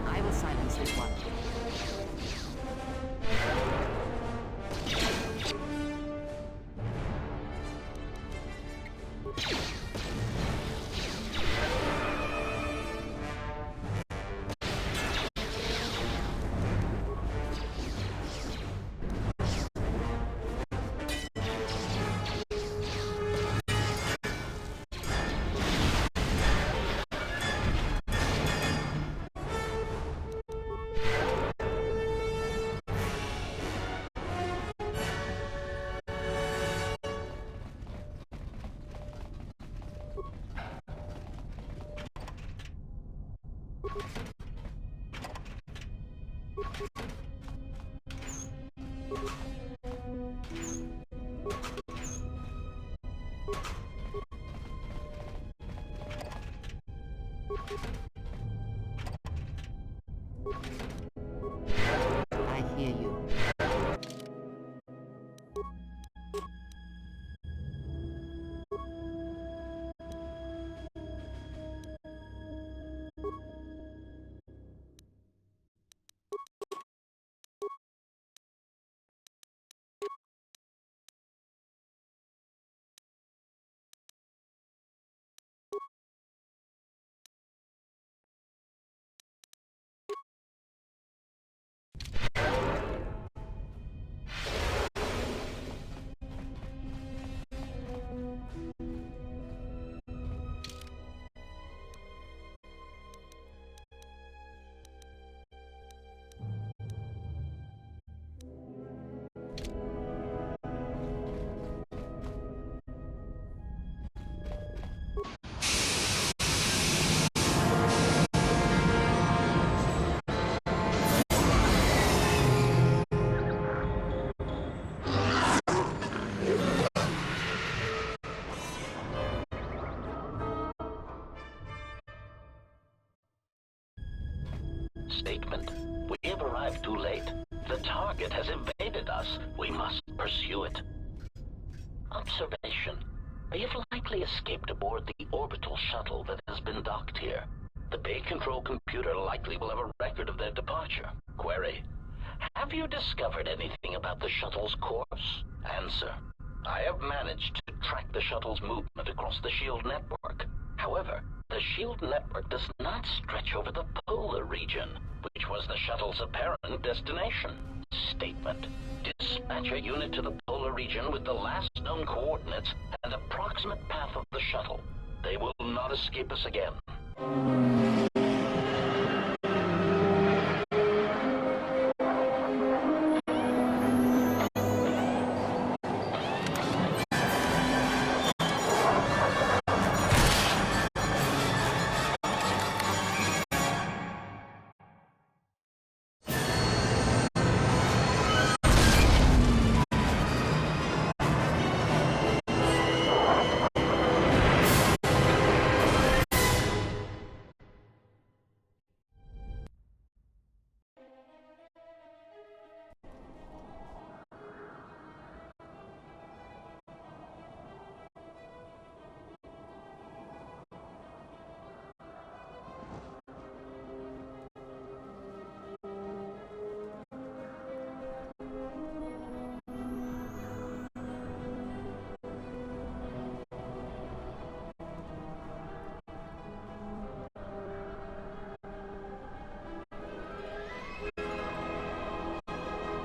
I will silence this one. I hear you. Statement. We have arrived too late. The target has evaded us. We must pursue it. Observation. They have likely escaped aboard the orbital shuttle that has been docked here. The bay control computer likely will have a record of their departure. Query. Have you discovered anything about the shuttle's course? Answer. I have managed to track the shuttle's movement across the shield network. However, the shield network does not stretch over the polar region, which was the shuttle's apparent destination. Statement. Dispatch a unit to the polar region with the last known coordinates and approximate path of the shuttle. They will not escape us again.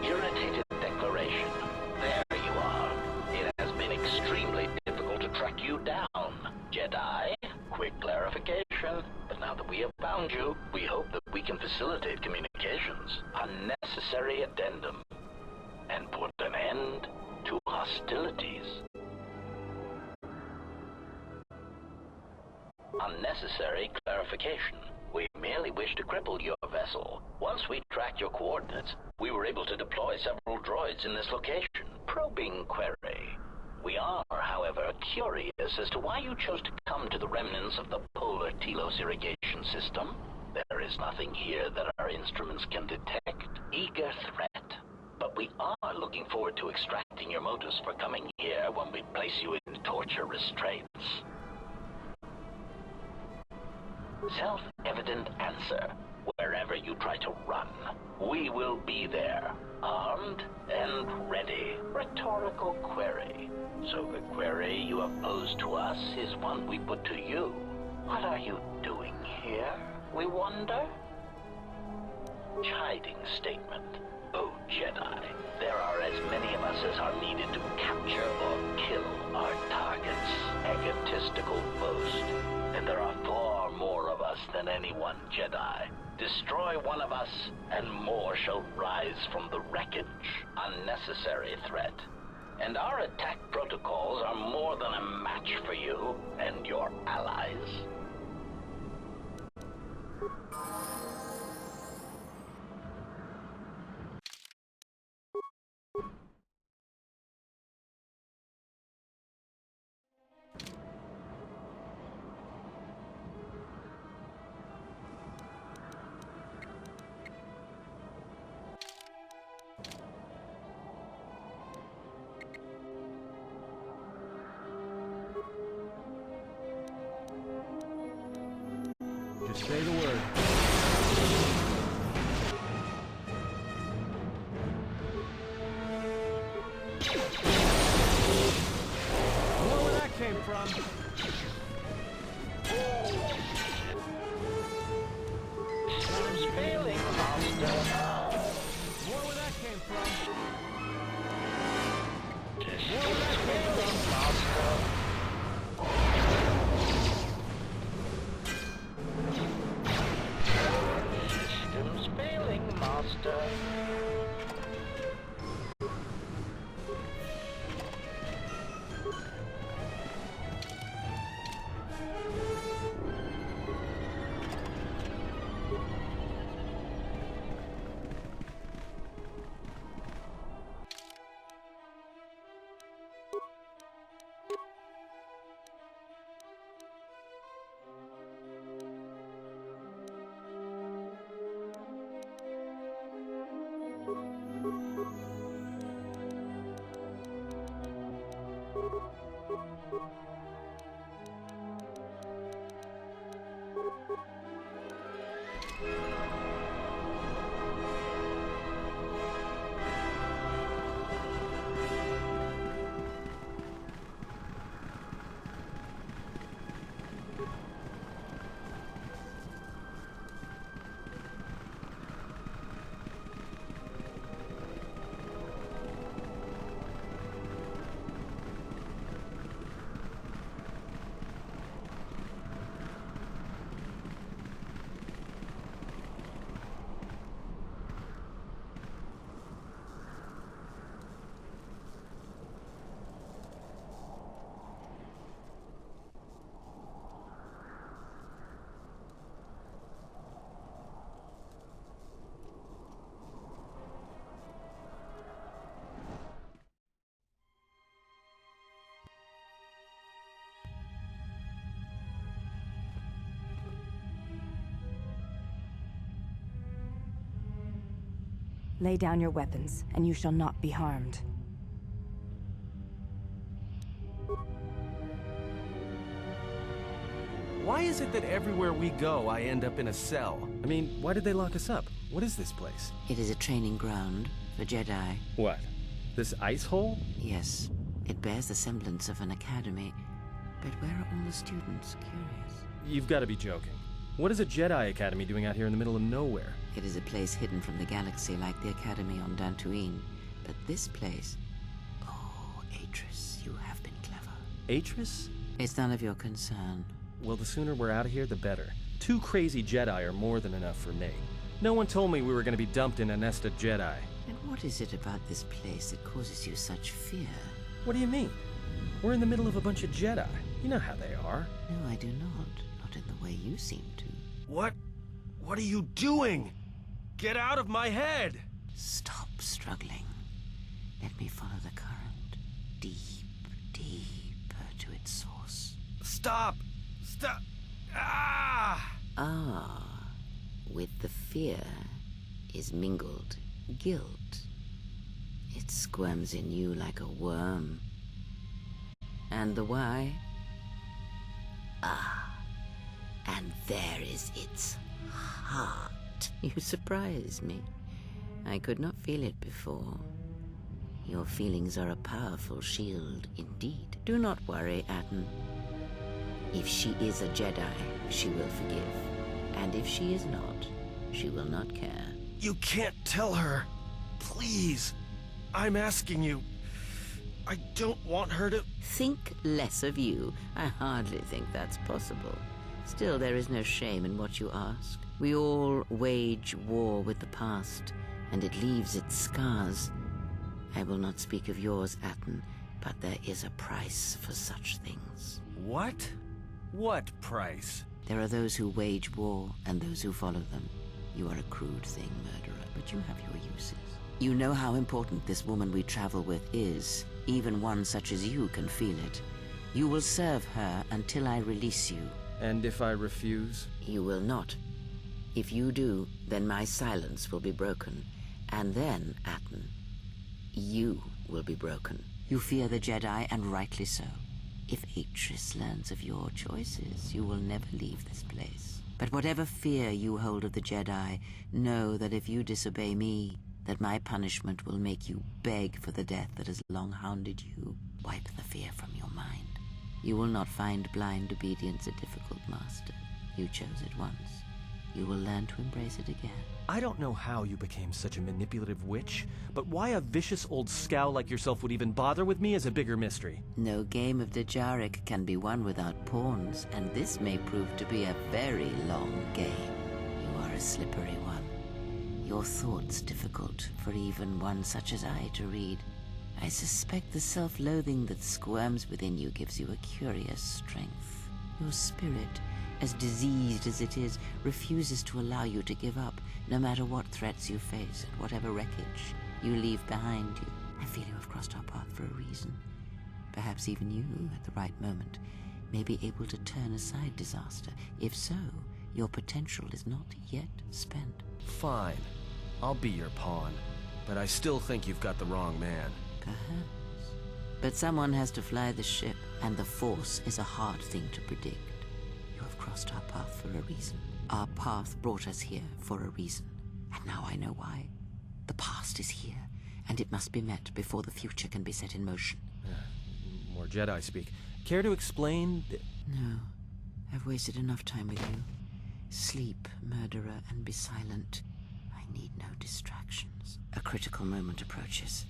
Irritated declaration. There you are. It has been extremely difficult to track you down, Jedi. Quick clarification. But now that we have found you, we hope that we can facilitate communications. Unnecessary addendum. And put an end to hostilities. Unnecessary clarification. We merely wish to cripple your vessel. Once we tracked your coordinates, we were able to deploy several droids in this location, probing query. We are, however, curious as to why you chose to come to the remnants of the polar Telos irrigation system. There is nothing here that our instruments can detect. Eager threat. But we are looking forward to extracting your motives for coming here when we place you in torture restraints. Self-evident answer. Wherever you try to run, we will be there, armed and ready. Rhetorical query. So the query you have posed to us is one we put to you. What are you doing here, we wonder? Chiding statement. Oh, Jedi, there are as many of us as are needed to capture or kill our targets. Egotistical boast. And there are far more of us than any one Jedi. Destroy one of us, and more shall rise from the wreckage. Unnecessary threat. And our attack protocols are more than a match for you and your allies. Just say the word. I know where that came from. Time's failing, Master. More where that came from. Systems failing, Master. Systems failing, Master. Lay down your weapons, and you shall not be harmed. Why is it that everywhere we go, I end up in a cell? I mean, why did they lock us up? What is this place? It is a training ground for Jedi. What? This ice hole? Yes, it bears the semblance of an academy. But where are all the students? Curious. You've got to be joking. What is a Jedi Academy doing out here in the middle of nowhere? It is a place hidden from the galaxy like the academy on Dantooine. But this place... Oh, Atris, you have been clever. Atris? It's none of your concern. Well, the sooner we're out of here, the better. 2 crazy Jedi are more than enough for me. No one told me we were going to be dumped in a nest of Jedi. And what is it about this place that causes you such fear? What do you mean? We're in the middle of a bunch of Jedi. You know how they are. No, I do not. Not in the way you seem to. What? What are you doing? Get out of my head! Stop struggling. Let me follow the current. Deep, deeper to its source. Stop! Stop! Ah! Ah, with the fear is mingled guilt. It squirms in you like a worm. And the why? Ah, and there is its heart. You surprise me. I could not feel it before. Your feelings are a powerful shield indeed. Do not worry, Atten. If she is a Jedi, she will forgive. And if she is not, she will not care. You can't tell her. Please. I'm asking you. I don't want her to... Think less of you. I hardly think that's possible. Still, there is no shame in what you ask. We all wage war with the past, and it leaves its scars. I will not speak of yours, Atten, but there is a price for such things. What? What price? There are those who wage war and those who follow them. You are a crude thing, murderer, but you have your uses. You know how important this woman we travel with is. Even one such as you can feel it. You will serve her until I release you. And if I refuse? You will not. If you do, then my silence will be broken. And then, Atten, you will be broken. You fear the Jedi, and rightly so. If Atris learns of your choices, you will never leave this place. But whatever fear you hold of the Jedi, know that if you disobey me, that my punishment will make you beg for the death that has long hounded you. Wipe the fear from your mind. You will not find blind obedience a difficult master. You chose it once. You will learn to embrace it again. I don't know how you became such a manipulative witch, but why a vicious old scowl like yourself would even bother with me is a bigger mystery. No game of Dejaric can be won without pawns, and this may prove to be a very long game. You are a slippery one. Your thoughts difficult for even one such as I to read. I suspect the self-loathing that squirms within you gives you a curious strength. Your spirit, as diseased as it is, refuses to allow you to give up, no matter what threats you face and whatever wreckage you leave behind you. I feel you have crossed our path for a reason. Perhaps even you, at the right moment, may be able to turn aside disaster. If so, your potential is not yet spent. Fine. I'll be your pawn. But I still think you've got the wrong man. Perhaps. But someone has to fly the ship, and the Force is a hard thing to predict. You have crossed our path for a reason. Our path brought us here for a reason. And now I know why. The past is here, and it must be met before the future can be set in motion. More Jedi speak. Care to explain? No. I've wasted enough time with you. Sleep, murderer, and be silent. I need no distractions. A critical moment approaches.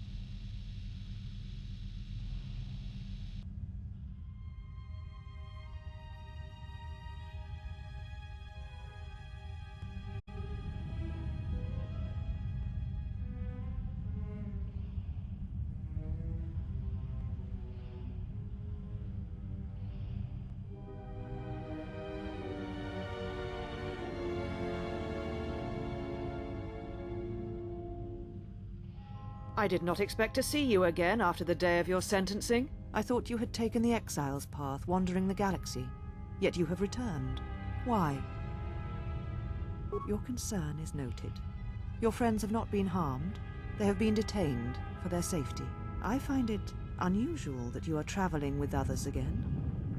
I did not expect to see you again after the day of your sentencing. I thought you had taken the Exile's path, wandering the galaxy. Yet you have returned. Why? Your concern is noted. Your friends have not been harmed. They have been detained for their safety. I find it unusual that you are traveling with others again.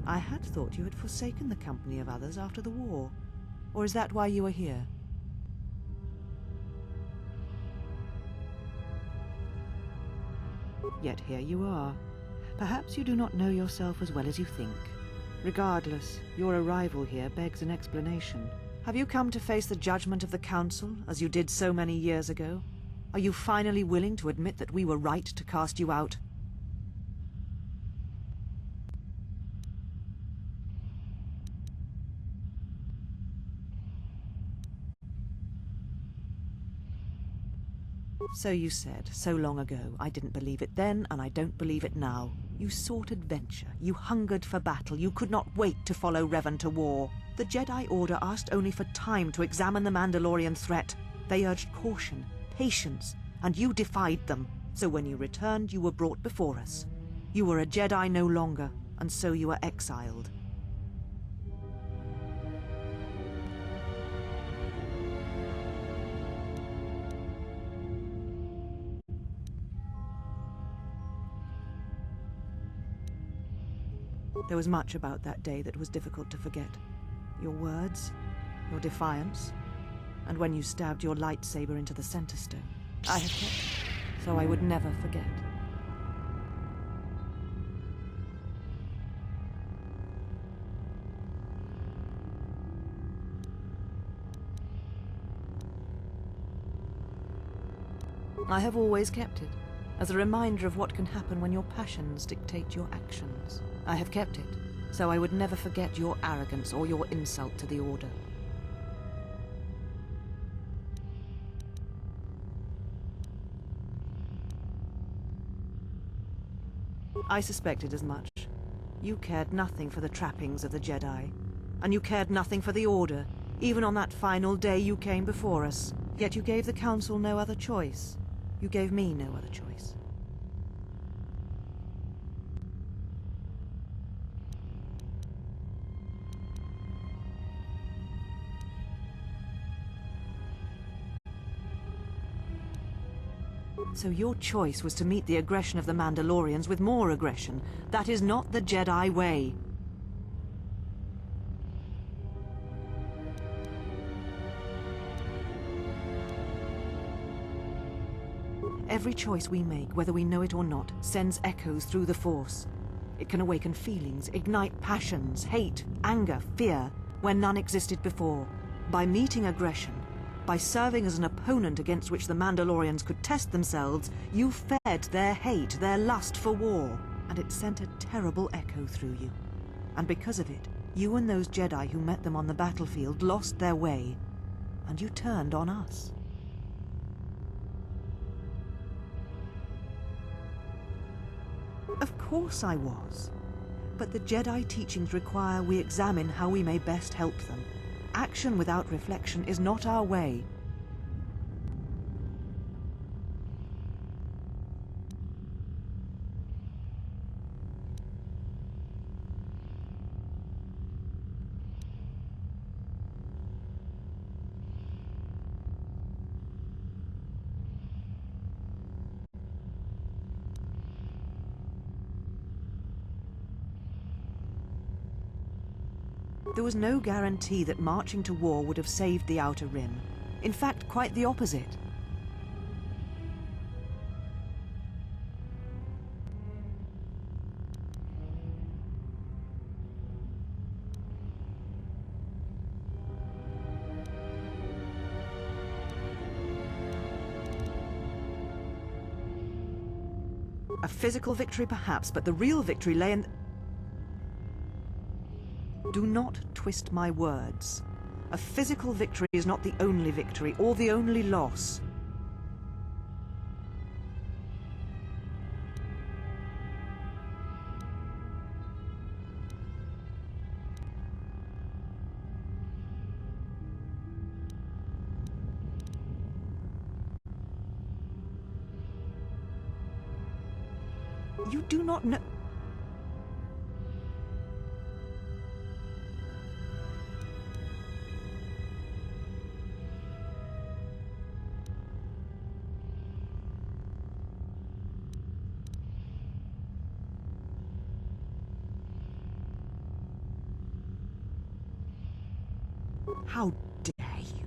I had thought you had forsaken the company of others after the war. Or is that why you are here? Yet here you are. Perhaps you do not know yourself as well as you think. Regardless, your arrival here begs an explanation. Have you come to face the judgment of the Council, as you did so many years ago? Are you finally willing to admit that we were right to cast you out? So you said, so long ago. I didn't believe it then, and I don't believe it now. You sought adventure. You hungered for battle. You could not wait to follow Revan to war. The Jedi Order asked only for time to examine the Mandalorian threat. They urged caution, patience, and you defied them. So when you returned, you were brought before us. You were a Jedi no longer, and so you were exiled. There was much about that day that was difficult to forget. Your words, your defiance, and when you stabbed your lightsaber into the center stone. I have kept it, so I would never forget. I have always kept it, as a reminder of what can happen when your passions dictate your actions. I have kept it, so I would never forget your arrogance or your insult to the Order. I suspected as much. You cared nothing for the trappings of the Jedi, and you cared nothing for the Order. Even on that final day you came before us, yet you gave the Council no other choice. You gave me no other choice. So your choice was to meet the aggression of the Mandalorians with more aggression. That is not the Jedi way. Every choice we make, whether we know it or not, sends echoes through the Force. It can awaken feelings, ignite passions, hate, anger, fear, where none existed before. By meeting aggression, by serving as an opponent against which the Mandalorians could test themselves, you fed their hate, their lust for war, and it sent a terrible echo through you. And because of it, you and those Jedi who met them on the battlefield lost their way, and you turned on us. Of course I was. But the Jedi teachings require we examine how we may best help them. Action without reflection is not our way. There was no guarantee that marching to war would have saved the Outer Rim. In fact, quite the opposite. A physical victory perhaps, but the real victory lay in... Do not twist my words. A physical victory is not the only victory, or the only loss. You do not know... How dare you?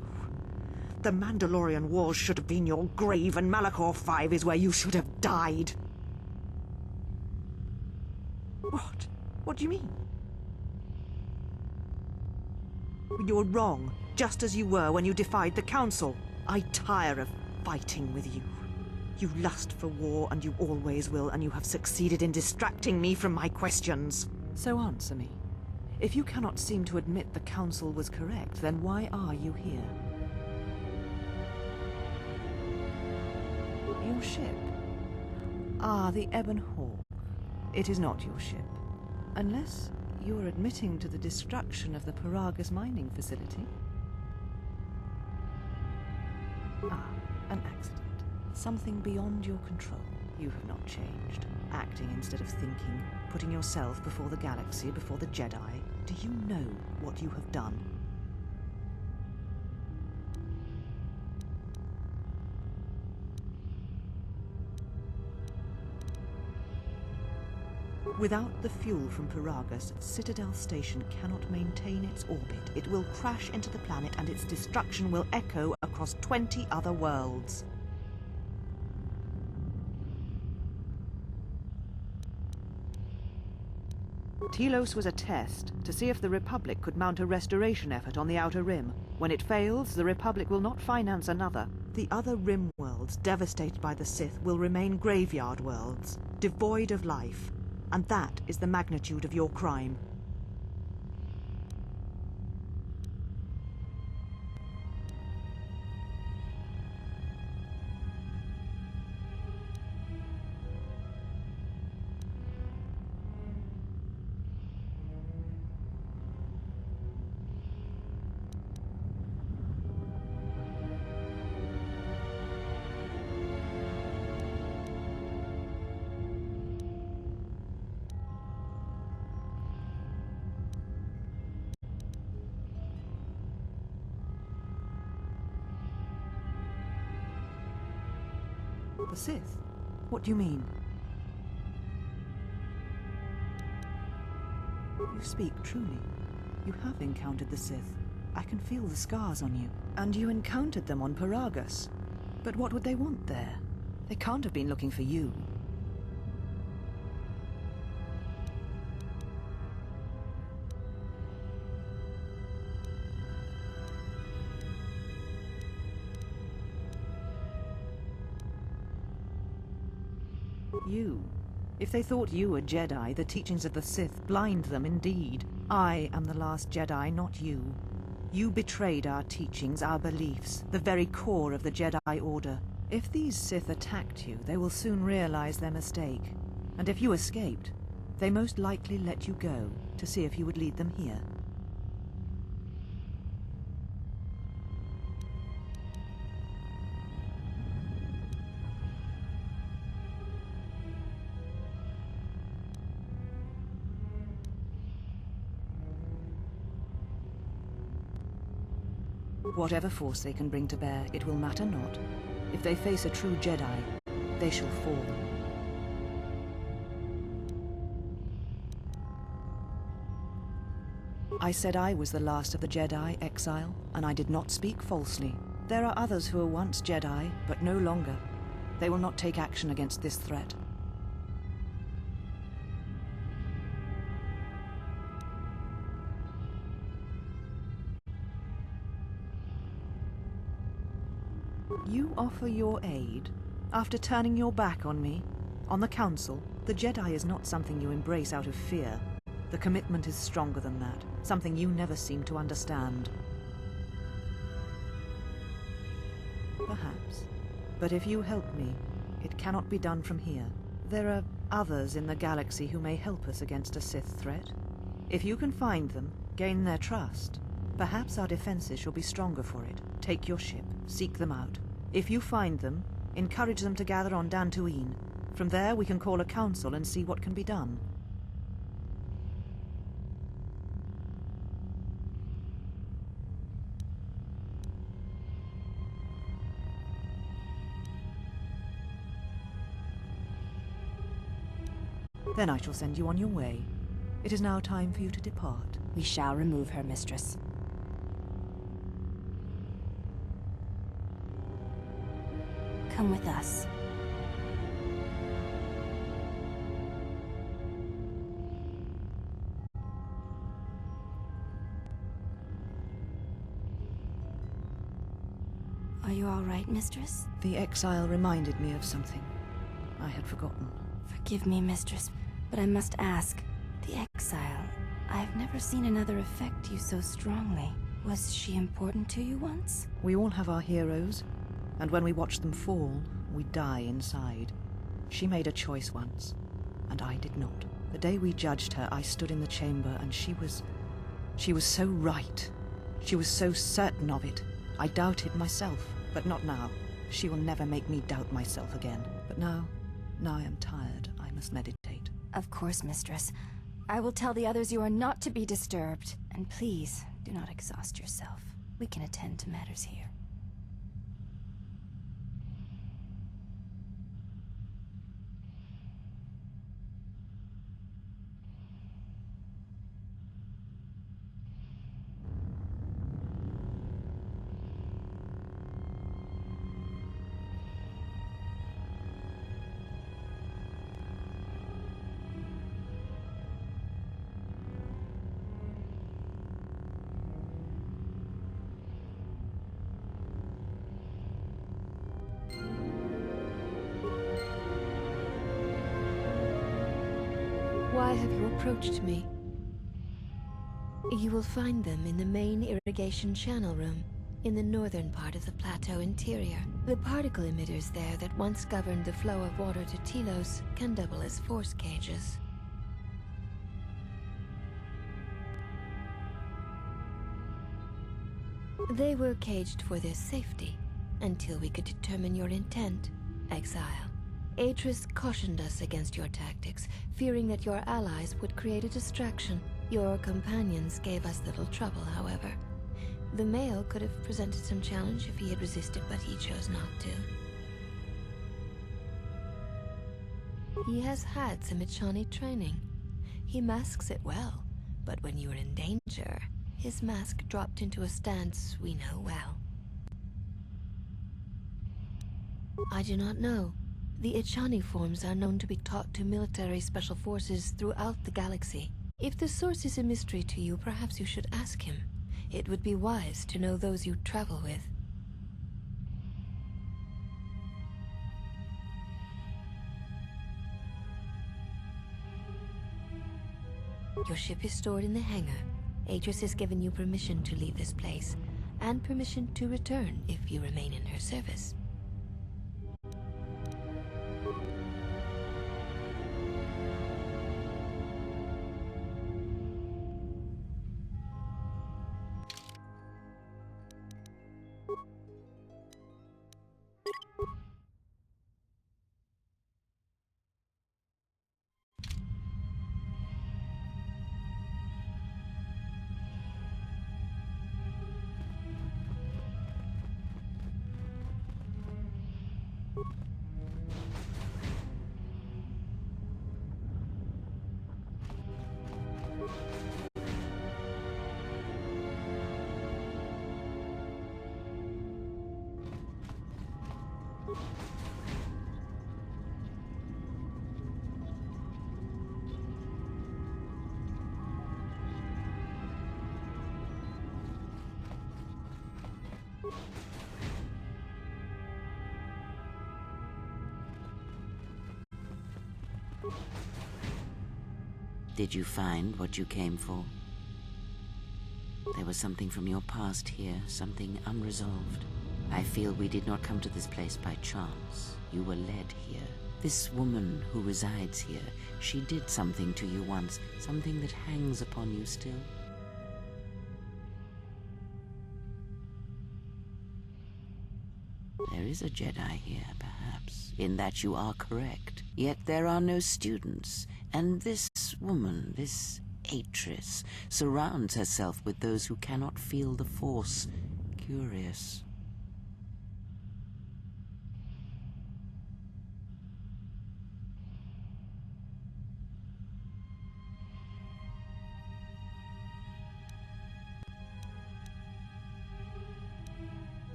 The Mandalorian Wars should have been your grave, and Malachor 5 is where you should have died. What? What do you mean? You were wrong, just as you were when you defied the Council. I tire of fighting with you. You lust for war, and you always will, and you have succeeded in distracting me from my questions. So answer me. If you cannot seem to admit the Council was correct, then why are you here? ship. Ah, the Ebon Hawk. It is not your ship. Unless you are admitting to the destruction of the Paragus mining facility. Ah, an accident. Something beyond your control. You have not changed. Acting instead of thinking, putting yourself before the galaxy, before the Jedi. Do you know what you have done? Without the fuel from Paragus, Citadel Station cannot maintain its orbit. It will crash into the planet and its destruction will echo across 20 other worlds. Telos was a test to see if the Republic could mount a restoration effort on the Outer Rim. When it fails, the Republic will not finance another. The other Rim worlds, devastated by the Sith, will remain graveyard worlds, devoid of life. And that is the magnitude of your crime. The Sith? What do you mean? You speak truly. You have encountered the Sith. I can feel the scars on you. And you encountered them on Paragus. But what would they want there? They can't have been looking for you. You. If they thought you were Jedi, the teachings of the Sith blind them indeed. I am the last Jedi, not you. You betrayed our teachings, our beliefs, the very core of the Jedi Order. If these Sith attacked you, they will soon realize their mistake. And if you escaped, they most likely let you go to see if you would lead them here. Whatever force they can bring to bear, it will matter not. If they face a true Jedi, they shall fall. I said I was the last of the Jedi, Exile, and I did not speak falsely. There are others who were once Jedi, but no longer. They will not take action against this threat. You offer your aid after turning your back on me? On the Council, the Jedi is not something you embrace out of fear. The commitment is stronger than that, something you never seem to understand. Perhaps. But if you help me, it cannot be done from here. There are others in the galaxy who may help us against a Sith threat. If you can find them, gain their trust, perhaps our defenses shall be stronger for it. Take your ship, seek them out. If you find them, encourage them to gather on Dantooine. From there we can call a council and see what can be done. Then I shall send you on your way. It is now time for you to depart. We shall remove her, mistress. Come with us. Are you all right, mistress? The exile reminded me of something I had forgotten. Forgive me, mistress, but I must ask. The exile. I've never seen another affect you so strongly. Was she important to you once? We all have our heroes, And when we watch them fall, we die inside. She made a choice once, and I did not. The day we judged her, I stood in the chamber, and she was so right. She was so certain of it. I doubted myself, but not now. She will never make me doubt myself again. But now I am tired. I must meditate. Of course, mistress. I will tell the others you are not to be disturbed. And please, do not exhaust yourself. We can attend to matters here. Why have you approached me? You will find them in the main irrigation channel room, in the northern part of the plateau interior. The particle emitters there that once governed the flow of water to Telos can double as force cages. They were caged for their safety, until we could determine your intent, Exile. Atris cautioned us against your tactics, fearing that your allies would create a distraction. Your companions gave us little trouble, however. The male could have presented some challenge if he had resisted, but he chose not to. He has had some Echani training. He masks it well, but when you are in danger, his mask dropped into a stance we know well. I do not know. The Echani forms are known to be taught to military special forces throughout the galaxy. If the source is a mystery to you, perhaps you should ask him. It would be wise to know those you travel with. Your ship is stored in the hangar. Atris has given you permission to leave this place, and permission to return if you remain in her service. Did you find what you came for? There was something from your past here, something unresolved. I feel we did not come to this place by chance. You were led here. This woman who resides here, she did something to you once, something that hangs upon you still. There is a Jedi here, perhaps, in that you are correct. Yet there are no students, and this woman, this Atris, surrounds herself with those who cannot feel the Force. Curious.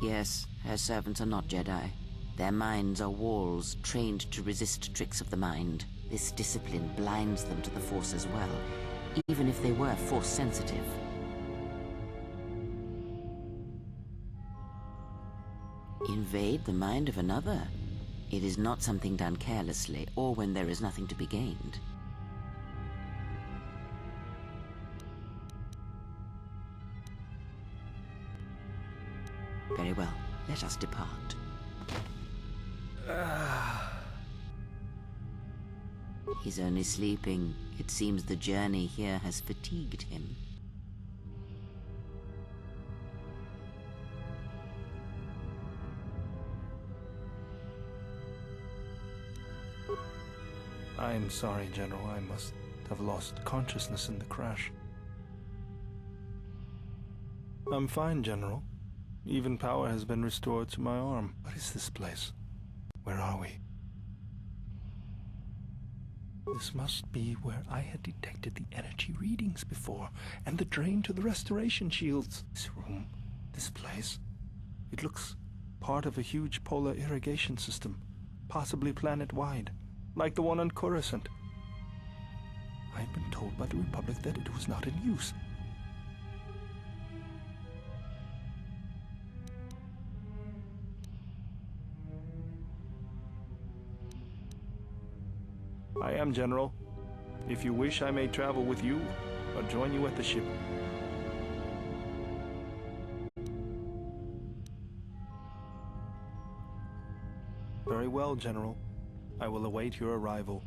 Yes, her servants are not Jedi. Their minds are walls trained to resist tricks of the mind. This discipline blinds them to the Force as well, even if they were Force-sensitive. Invade the mind of another. It is not something done carelessly, or when there is nothing to be gained. Very well, let us depart. He's only sleeping. It seems the journey here has fatigued him. I'm sorry, General. I must have lost consciousness in the crash. I'm fine, General. Even power has been restored to my arm. What is this place? Where are we? This must be where I had detected the energy readings before, and the drain to the restoration shields. This room, this place, it looks part of a huge polar irrigation system, possibly planet-wide, like the one on Coruscant. I'd been told by the Republic that it was not in use. I am, General. If you wish, I may travel with you, or join you at the ship. Very well, General. I will await your arrival.